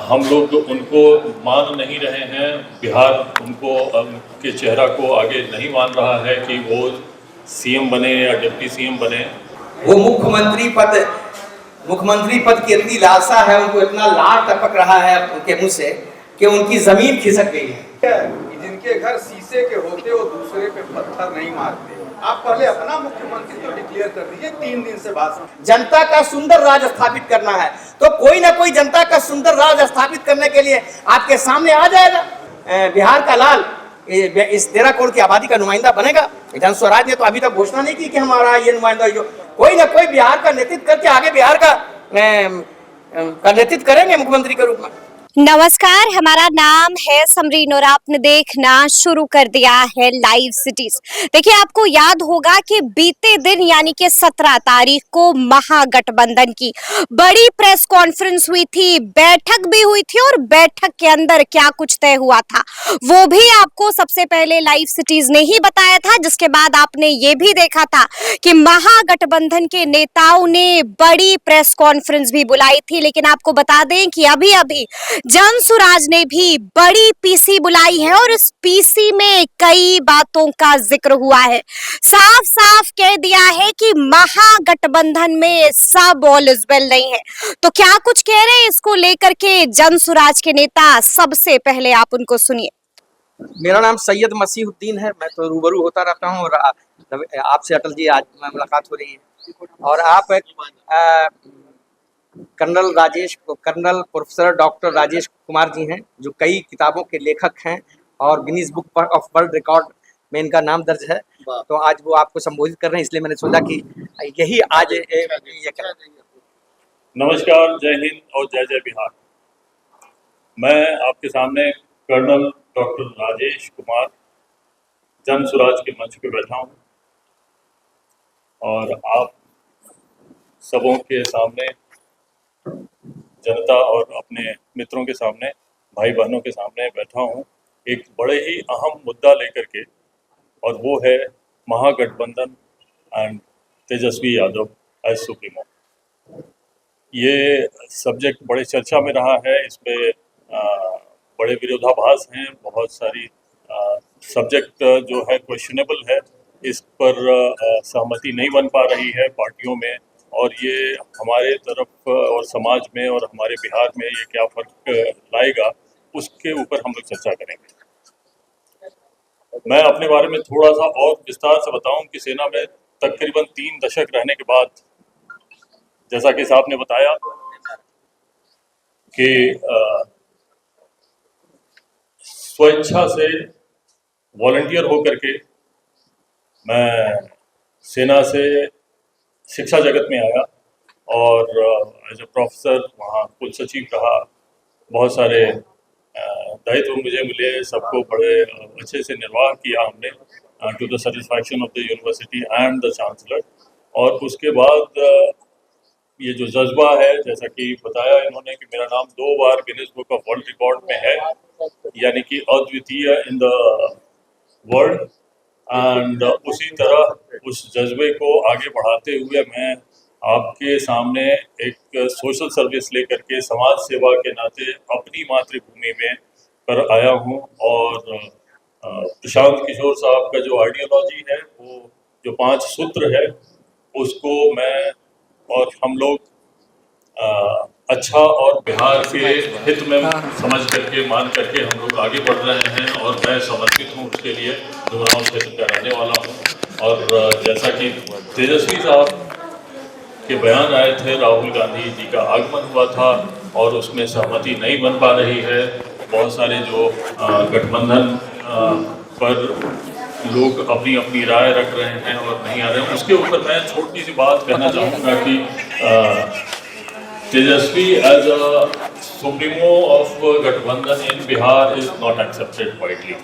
हम लोग उनको मान नहीं रहे हैं। बिहार उनके चेहरा को आगे नहीं मान रहा है कि वो सीएम बने या डिप्टी सीएम बने। वो मुख्यमंत्री पद की इतनी लालसा है, उनको इतना लार टपक रहा है उनके मुंह से कि उनकी जमीन खिसक गई है। जिनके घर शीशे के होते वो दूसरे पे पत्थर नहीं मारते। आप पहले अपना मुख्यमंत्री तो डिक्लेयर कर दीजिए। 3 दिन से भाषण। जनता का सुंदर राज स्थापित करना है तो कोई ना कोई जनता का सुंदर राज स्थापित करने के लिए आपके सामने आ जाएगा। बिहार का लाल इस 13 करोड़ की आबादी का नुमाइंदा बनेगा। जन स्वराज ने तो अभी तक घोषणा नहीं की कि हमारा ये नुमाइंदा, जो कोई ना कोई बिहार का नेतृत्व करके आगे बिहार का नेतृत्व करेंगे मुख्यमंत्री के रूप में। नमस्कार, हमारा नाम है समरीन और आपने देखना शुरू कर दिया है लाइव सिटीज। देखिए, आपको याद होगा कि बीते दिन यानी कि 17 तारीख को महागठबंधन की बड़ी प्रेस कॉन्फ्रेंस हुई थी, बैठक भी हुई थी और बैठक के अंदर क्या कुछ तय हुआ था वो भी आपको सबसे पहले लाइव सिटीज ने ही बताया था। जिसके बाद आपने ये भी देखा था कि महागठबंधन के नेताओं ने बड़ी प्रेस कॉन्फ्रेंस भी बुलाई थी। लेकिन आपको बता दें कि अभी अभी जन स्वराज ने भी बड़ी पीसी बुलाई है और इस पीसी में कई बातों का जिक्र हुआ है। साफ साफ कह दिया है कि महागठबंधन में सब ऑल इज वेल नहीं है। तो क्या कुछ कह रहे हैं इसको लेकर के जन स्वराज के नेता, सबसे पहले आप उनको सुनिए। मेरा नाम सैयद मसीहुद्दीन है। मैं तो रूबरू होता रहता हूँ और आपसे अटल जी आज मुलाकात हो रही है। और आप colonel professor doctor Rajesh Kumar ji हैं, जो कई किताबों के लेखक हैं और Guinness book of world record में इनका नाम दर्ज है। तो आज वो आपको संबोधित कर रहे हैं, इसलिए मैंने सोचा कि यही आज ये नमस्कार, जय हिंद और जय जय बिहार। मैं आपके सामने कर्नल डॉक्टर राजेश कुमार जन स्वराज के मंच पे बैठा हूँ और आप सबों के सामने, जनता और अपने मित्रों के सामने, भाई बहनों के सामने बैठा हूँ एक बड़े ही अहम मुद्दा लेकर के, और वो है Mahagathbandhan and Tejashwi Yadav as supremo. ये सब्जेक्ट बड़े चर्चा में रहा है, इस पे बड़े विरोधाभास हैं, बहुत सारी सब्जेक्ट जो है क्वेश्चनेबल है, इस पर सहमति नहीं बन पा रही है पार्टियों में, और ये हमारे तरफ और समाज में और हमारे बिहार में ये क्या फर्क लाएगा उसके ऊपर हम लोग चर्चा करेंगे। मैं अपने बारे में थोड़ा सा और विस्तार से बताऊं कि सेना में तकरीबन 3 दशक रहने के बाद, जैसा कि साहब ने बताया कि स्वेच्छा से वॉलंटियर होकर के मैं सेना से शिक्षा जगत में आया और एज ए प्रोफेसर वहाँ कुल सचिव रहा। बहुत सारे दायित्व मुझे मिले, सबको बड़े अच्छे से निर्वाह किया हमने to the satisfaction of the university and the chancellor. और उसके बाद ये जो जज्बा है, जैसा कि बताया इन्होंने कि मेरा नाम 2 बार Guinness book of world record में है, यानी कि अद्वितीय इन द वर्ल्ड। एंड उसी तरह उस जज्बे को आगे बढ़ाते हुए मैं आपके सामने एक सोशल सर्विस लेकर के समाज सेवा के नाते अपनी मातृभूमि में पर आया हूँ। और प्रशांत किशोर साहब का जो आइडियोलॉजी है, वो जो 5 सूत्र है, उसको मैं और हम लोग अच्छा और बिहार के हित में समझ करके, मान करके हम लोग आगे बढ़ रहे हैं। और मैं समर्पित हूँ उसके लिए, डुमरांव क्षेत्र का रहने वाला हूँ। और जैसा कि तेजस्वी साहब के बयान आए थे, राहुल गांधी जी का आगमन हुआ था और उसमें सहमति नहीं बन पा रही है। बहुत सारे जो गठबंधन पर लोग अपनी अपनी राय रख रहे हैं और नहीं आ रहे हैं, उसके ऊपर मैं छोटी सी बात कहना चाहूँगा कि Tejashwi as a supremo of gathbandhan in Bihar is not accepted widely.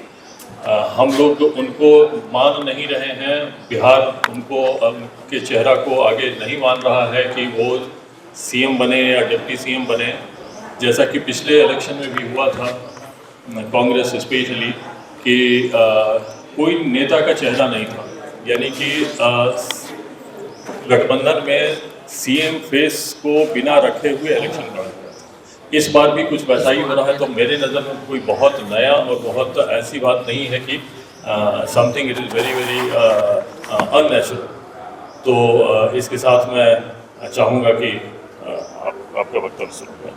हम लोग उनको मान नहीं रहे हैं। बिहार के चेहरा को आगे नहीं मान रहा है कि वो सीएम बने या डिप्टी सीएम बने। जैसा कि पिछले इलेक्शन में भी हुआ था, कांग्रेस स्पेशली, कि कोई नेता का चेहरा नहीं था, यानी कि गठबंधन में सीएम फेस को बिना रखे हुए इलेक्शन लड़ा। इस बार भी कुछ वैसा ही हो रहा है। तो मेरे नज़र में कोई बहुत नया और बहुत ऐसी बात नहीं है कि something it is very very unnatural. तो इसके साथ मैं चाहूँगा कि आपका वक्तव्य शुरू करें।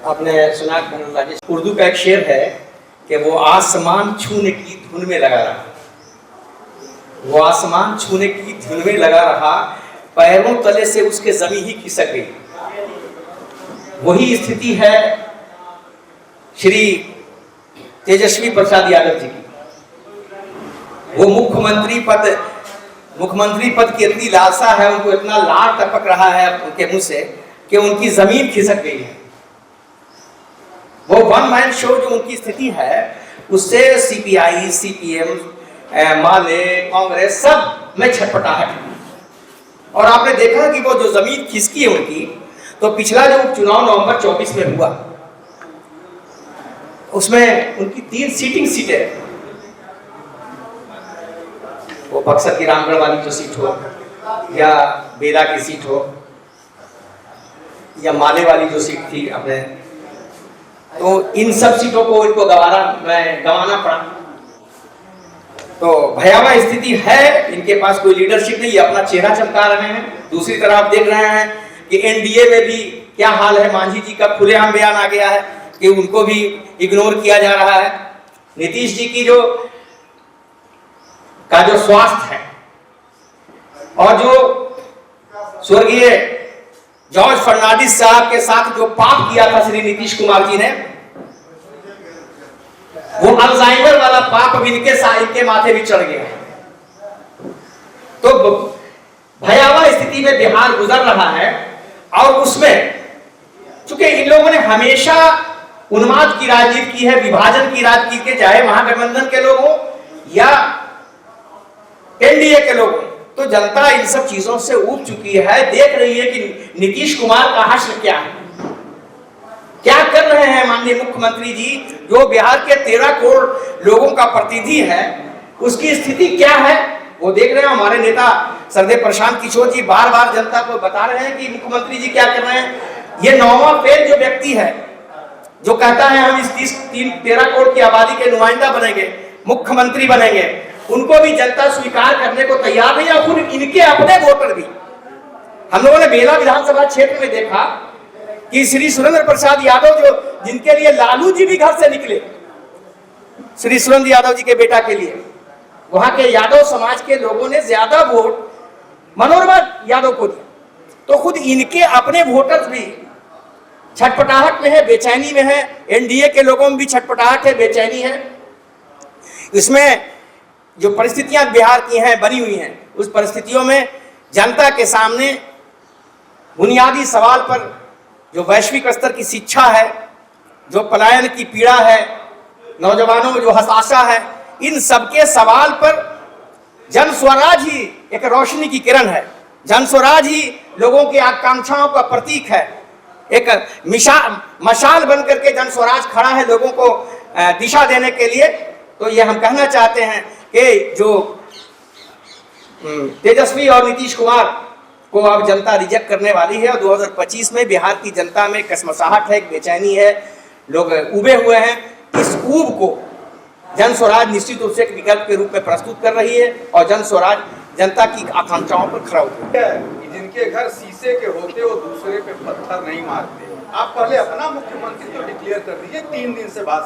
आपने सुना कर्नल राजेश, उर्दू का एक शेर है कि वो आसमान छूने की धुन में लगा रहा, वो आसमान छूने की धुन में लगा रहा, पैरों तले से उसके जमीन ही खिसक गई। वही स्थिति है श्री तेजस्वी प्रसाद यादव जी की। वो मुख्यमंत्री पद की इतनी लालसा है, उनको इतना लार टपक रहा है उनके मुंह से कि उनकी जमीन खिसक गई है। वो वन मैन शो जो उनकी स्थिति है, उससे सीपीआई, सीपीएम, माले, कांग्रेस सब में छटपटाहट है। और आपने देखा कि वो जो जमीन खिसकी है उनकी, तो पिछला जो उपचुनाव नवंबर 24 में हुआ, उसमें उनकी 3 सीटें, वो बक्सर की रामगढ़ वाली जो सीट हो, या बेला की सीट हो, या माले वाली जो सीट थी अपने, तो इन सब सीटों को इनको गंवाना पड़ा। तो भयावह स्थिति है, इनके पास कोई लीडरशिप नहीं, अपना चेहरा चमका रहे हैं। दूसरी तरफ आप देख रहे हैं कि एनडीए में भी क्या हाल है। मांझी जी का खुलेआम बयान आ गया है कि उनको भी इग्नोर किया जा रहा है। नीतीश जी की जो स्वास्थ्य है, और जो स्वर्गीय जॉर्ज फर्नांडिस साहब के साथ जो पाप किया था श्री नीतीश कुमार जी ने, वो अल्जाइमर वाला पाप अब इनके माथे भी चढ़ गया है। तो भयावह स्थिति में बिहार गुजर रहा है। और उसमें चूंकि इन लोगों ने हमेशा उन्माद की राजनीति की है, विभाजन की राजनीति की, चाहे महागठबंधन के लोग हो या एनडीए के लोग हो, तो जनता इन सब चीजों से ऊब चुकी है। देख रही है कि नीतीश कुमार का हश्र क्या है, क्या कर रहे हैं माननीय मुख्यमंत्री जी, जो बिहार के 13 करोड़ लोगों का प्रतिनिधि है, उसकी स्थिति क्या है वो देख रहे हैं। हमारे नेता सरदेव प्रशांत किशोर जी बार बार जनता को बता रहे हैं कि मुख्यमंत्री जी क्या कर रहे हैं। ये 9वां फेल जो व्यक्ति है जो कहता है हम इस 13 करोड़ की आबादी के नुमाइंदा बनेंगे, मुख्यमंत्री बनेंगे, उनको भी जनता स्वीकार करने को तैयार नहीं, और खुद इनके अपने वोटर भी। हम लोगों ने बेला विधानसभा क्षेत्र में देखा कि श्री सुरेंद्र प्रसाद यादव, जो जिनके लिए लालू जी भी घर से निकले, श्री सुरेंद्र यादव जी के बेटा के लिए, वहां के यादव समाज के लोगों ने ज्यादा वोट मनोरमा यादव को दिया। तो खुद इनके अपने वोटर्स भी छटपटाहट में है, बेचैनी में है। एनडीए के लोगों में भी छटपटाहट है, बेचैनी है। इसमें जो परिस्थितियां बिहार की हैं, बनी हुई हैं, उस परिस्थितियों में जनता के सामने बुनियादी सवाल पर जो वैश्विक स्तर की शिक्षा है, जो पलायन की पीड़ा है, नौजवानों में जो हताशा है, इन सबके सवाल पर जन स्वराज ही एक रोशनी की किरण है। जन स्वराज ही लोगों की आकांक्षाओं का प्रतीक है। एक मशाल बन करके जन स्वराज खड़ा है लोगों को दिशा देने के लिए। तो ये हम कहना चाहते हैं कि जो तेजस्वी और नीतीश कुमार को अब जनता रिजेक्ट करने वाली है, और 2025 में बिहार की जनता में कसमसाहट है, बेचैनी है, लोग उबे हुए हैं। इस ऊब को जन स्वराज निश्चित रूप से एक विकल्प के रूप में प्रस्तुत कर रही है, और जन स्वराज जनता की आकांक्षाओं पर खरा उतरती है। जिनके घर शीशे के होते वो दूसरे पे पत्थर नहीं मारते। आप पहले अपना मुख्यमंत्री तो डिक्लेयर कर दीजिए, 3 दिन से बाद।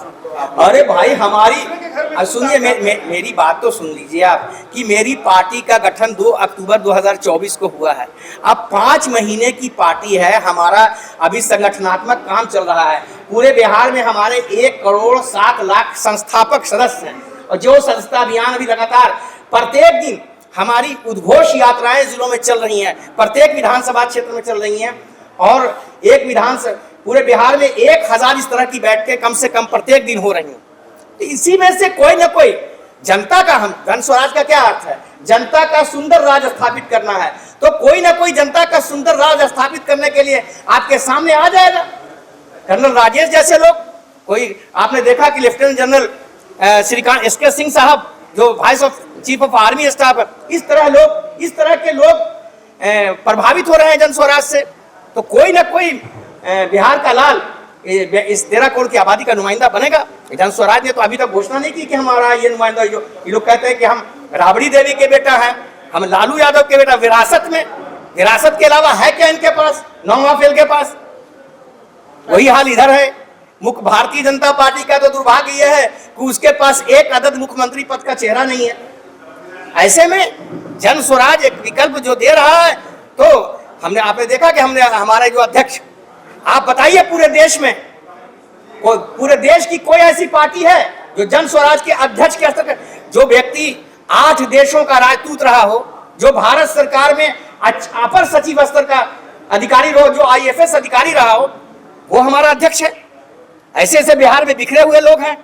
अरे भाई हमारी सुनिए, मेरी बात तो सुन लीजिए आप, कि मेरी पार्टी का गठन 2 अक्टूबर 2024 को हुआ है। अब 5 महीने की पार्टी है, हमारा अभी संगठनात्मक काम चल रहा है। पूरे बिहार में हमारे 1 करोड़ 7 लाख संस्थापक सदस्य हैं, और जो सदस्यता अभियान अभी लगातार प्रत्येक दिन हमारी उद्घोष यात्राएं जिलों में चल रही हैं, प्रत्येक विधानसभा क्षेत्र में चल रही हैं, और पूरे बिहार में 1000 इस तरह की बैठकें कम से कम प्रत्येक दिन हो रही हैं। तो इसी में से कोई ना कोई जनता का, हम जन स्वराज का क्या अर्थ है, जनता का सुंदर राज स्थापित करना है। तो कोई ना कोई जनता का सुंदर राज स्थापित करने के लिए आपके सामने आ जाएगा। कर्नल राजेश जैसे लोग, कोई आपने देखा कि lieutenant general Shrikant SK Singh sahab जो vice chief of army staff है, इस तरह के लोग प्रभावित हो रहे हैं जन स्वराज से। तो कोई ना कोई बिहार का लाल इस 13 करोड़ की आबादी का नुमाइंदा बनेगा। जन स्वराज ने तो अभी तक घोषणा नहीं की कि हमारा ये नुमाइंदा, जो ये लोग कहते हैं कि हम राबड़ी देवी के बेटा हैं, हम लालू यादव के बेटा। विरासत के अलावा है क्या इनके पास, नौवाफेल के पास? वही हाल इधर है। मुख्य भारतीय जनता पार्टी का तो दुर्भाग्य यह है कि उसके पास एक अदद मुख्यमंत्री पद का चेहरा नहीं है। ऐसे में जन स्वराज एक विकल्प जो दे रहा है, तो आपने देखा कि हमारे जो अध्यक्ष, आप बताइए पूरे देश की कोई ऐसी पार्टी है जो जन स्वराज के अध्यक्ष के स्तर पर, जो व्यक्ति 8 देशों का राजदूत रहा हो, जो भारत सरकार में अपर सचिव स्तर का अधिकारी रहो, जो IFS अधिकारी रहा हो, वो हमारा अध्यक्ष है। ऐसे बिहार में बिखरे हुए लोग हैं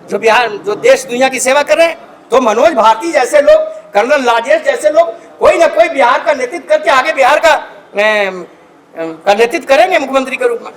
जो देश दुनिया की सेवा कर रहे हैं। तो मनोज भारती जैसे लोग, कर्नल राजेश जैसे लोग, कोई ना कोई बिहार का नेतृत्व करके आगे बिहार का नेतृत्व करेंगे मुख्यमंत्री के रूप में।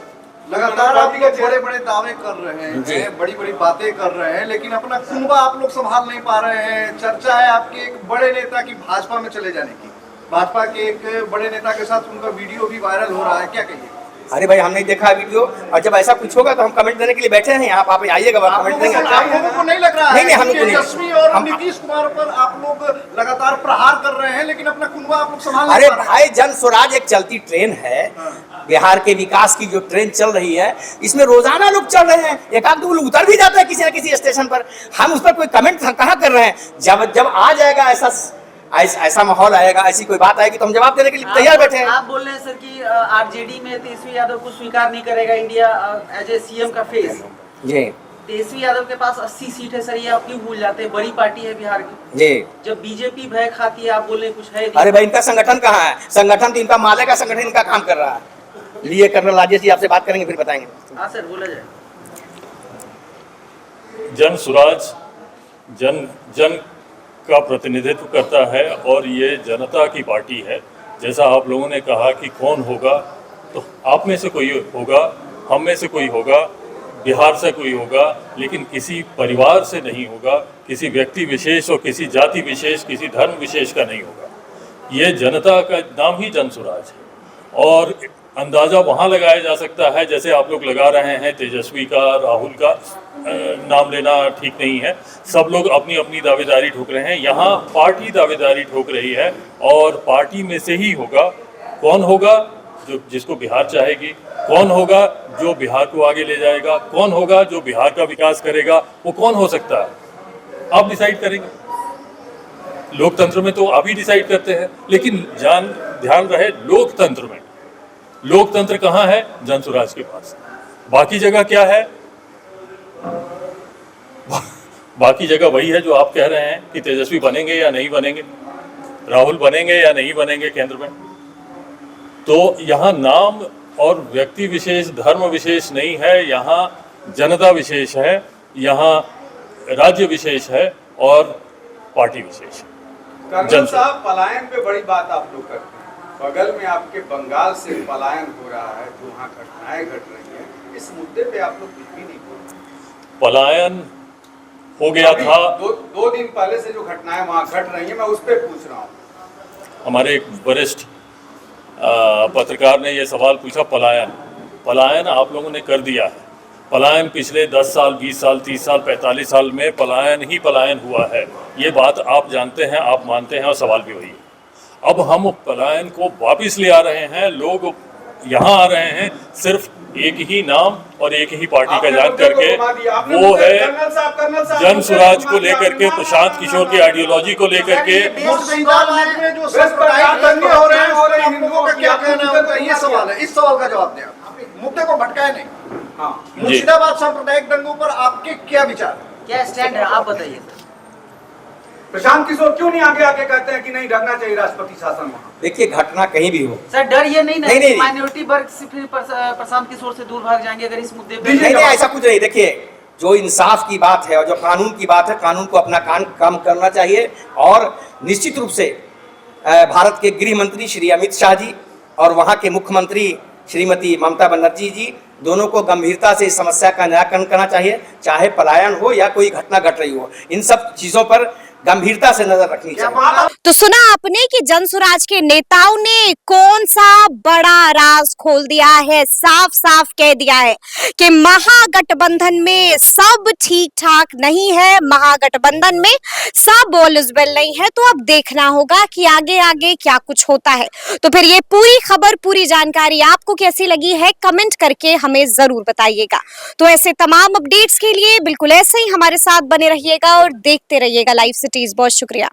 लगातार आप लोग बड़े बड़े दावे कर रहे हैं, बड़ी बड़ी बातें कर रहे हैं, लेकिन अपना कुनबा आप लोग संभाल नहीं पा रहे हैं। चर्चा है आपके एक बड़े नेता की भाजपा में चले जाने की, भाजपा के एक बड़े नेता के साथ उनका वीडियो भी वायरल हो रहा है, क्या कहिए? अरे भाई, हमने देखा वीडियो, और जब ऐसा कुछ होगा तो हम कमेंट देने के लिए बैठे हैं। आप आइएगा, कमेंट देंगे। आप लोगों को नहीं लग रहा है? नहीं, हम तेजस्वी और नीतीश कुमार पर आप लोग लगातार प्रहार कर रहे हैं, लेकिन अपना कुनबा आप लोग संभाल नहीं पा रहे हैं। भाई, जन स्वराज एक चलती ट्रेन है। बिहार के विकास की जो ट्रेन चल रही है, इसमें रोजाना लोग चल रहे हैं। एक आध दो लोग उतर भी जाते हैं किसी न किसी स्टेशन पर। हम उस पर कोई कमेंट कहाँ कर रहे हैं? जब आ जाएगा ऐसा माहौल आएगा, ऐसी कोई बात आएगी, तो हम जवाब देने के लिए तैयार बैठे हैं। आप बोल रहे हैं सर कि आरजेडी में तेजस्वी यादव को स्वीकार नहीं करेगा इंडिया एज ए CM का फेस। जी, तेजस्वी यादव के पास 80 सीट है सर, ये आप क्यों भूल जाते हैं? बड़ी पार्टी है बिहार की। जी, जब बीजेपी भय खाती है, आप बोल रहे हैं कुछ है नहीं। अरे भाई, इनका संगठन कहाँ है? संगठन तो इनका माले का संगठन इनका काम कर रहा है। लिए कर्नल राजेश जी आपसे बात करेंगे, फिर बताएंगे। हाँ सर, बोला जाए। जन स्वराज जन का प्रतिनिधित्व करता है और ये जनता की पार्टी है। जैसा आप लोगों ने कहा कि कौन होगा, तो आप में से कोई होगा, हम में से कोई होगा, बिहार से कोई होगा, लेकिन किसी परिवार से नहीं होगा, किसी व्यक्ति विशेष और किसी जाति विशेष, किसी धर्म विशेष का नहीं होगा। ये जनता का नाम ही जन स्वराज है। और अंदाज़ा वहाँ लगाया जा सकता है जैसे आप लोग लगा रहे हैं तेजस्वी का, राहुल का नाम लेना ठीक नहीं है। सब लोग अपनी अपनी दावेदारी ठोक रहे हैं। यहाँ पार्टी दावेदारी ठोक रही है और पार्टी में से ही होगा। कौन होगा जिसको बिहार चाहेगी, कौन होगा जो बिहार को आगे ले जाएगा, कौन होगा जो बिहार का विकास करेगा, वो कौन हो सकता है? आप डिसाइड करेंगे। लोकतंत्र में तो आप ही डिसाइड करते हैं, लेकिन ध्यान रहे, लोकतंत्र कहाँ है? जन स्वराज के पास। बाकी जगह क्या है? बाकी जगह वही है जो आप कह रहे हैं कि तेजस्वी बनेंगे या नहीं बनेंगे, राहुल बनेंगे या नहीं बनेंगे केंद्र में। तो यहाँ नाम और व्यक्ति विशेष, धर्म विशेष नहीं है, यहाँ जनता विशेष है, यहाँ राज्य विशेष है और पार्टी विशेष है। कर्नल साहब, पलायन पे बड़ी बात आप लोग करते हैं। बगल में आपके बंगाल से पलायन हो रहा है, जो वहाँ घटनाएं घट रही हैं, इस मुद्दे पे आप लोग कुछ भी नहीं बोल रहे। पलायन हो गया था दो दिन पहले से जो घटनाएं वहाँ घट रही हैं, मैं उस पर पूछ रहा हूँ। हमारे एक वरिष्ठ पत्रकार ने ये सवाल पूछा। पलायन आप लोगों ने कर दिया है। पलायन पिछले 10 साल, 20 साल, 30 साल, 45 साल में पलायन हुआ है। ये बात आप जानते हैं, आप मानते हैं और सवाल भी वही है। अब हम पलायन को वापस ले आ रहे हैं। लोग यहाँ आ रहे हैं सिर्फ एक ही नाम और एक ही पार्टी का जान करके, वो है जन स्वराज को लेकर के, प्रशांत किशोर की आइडियोलॉजी को लेकर के। ये सवाल है, इस सवाल का जवाब दें। मुद्दे को भटकाए नहीं। मुर्शिदाबाद सांप्रदायिक दंगों पर आपके क्या विचार, क्या स्टैंड है, आप बताइए। प्रशांत किशोर क्यों नहीं आगे आके कहते हैं कि नहीं रखना चाहिए राष्ट्रपति शासन वहाँ? देखिए, घटना कहीं भी हो, सर डर ये नहीं नहीं। माइनॉरिटी वर्ग से फिर प्रशांत किशोर से दूर भाग जाएंगे अगर इस मुद्दे पे? नहीं, ऐसा कुछ नहीं। देखिए, जो इंसाफ की बात है और जो कानून की बात है, कानून को अपना काम करना चाहिए। और निश्चित रूप से भारत के गृह मंत्री श्री अमित शाह जी और वहाँ के मुख्यमंत्री श्रीमती ममता बनर्जी जी, दोनों को गंभीरता से इस समस्या का निराकरण करना चाहिए, चाहे पलायन हो या कोई घटना घट रही हो। इन सब चीज़ों पर गंभीरता से नजर रखनी चाहिए। तो सुना आपने कि जनसुराज के नेताओं ने कौन सा बड़ा राज खोल दिया है, साफ साफ कह दिया है कि महागठबंधन में सब ठीक ठाक नहीं है, महागठबंधन में सब एलिजिबल नहीं है। तो अब देखना होगा कि आगे आगे क्या कुछ होता है। तो फिर ये पूरी खबर, पूरी जानकारी आपको कैसी लगी है, कमेंट करके हमें जरूर बताइएगा। तो ऐसे तमाम अपडेट्स के लिए बिल्कुल ऐसे ही हमारे साथ बने रहिएगा और देखते रहिएगा लाइव सिटीज। बहुत शुक्रिया।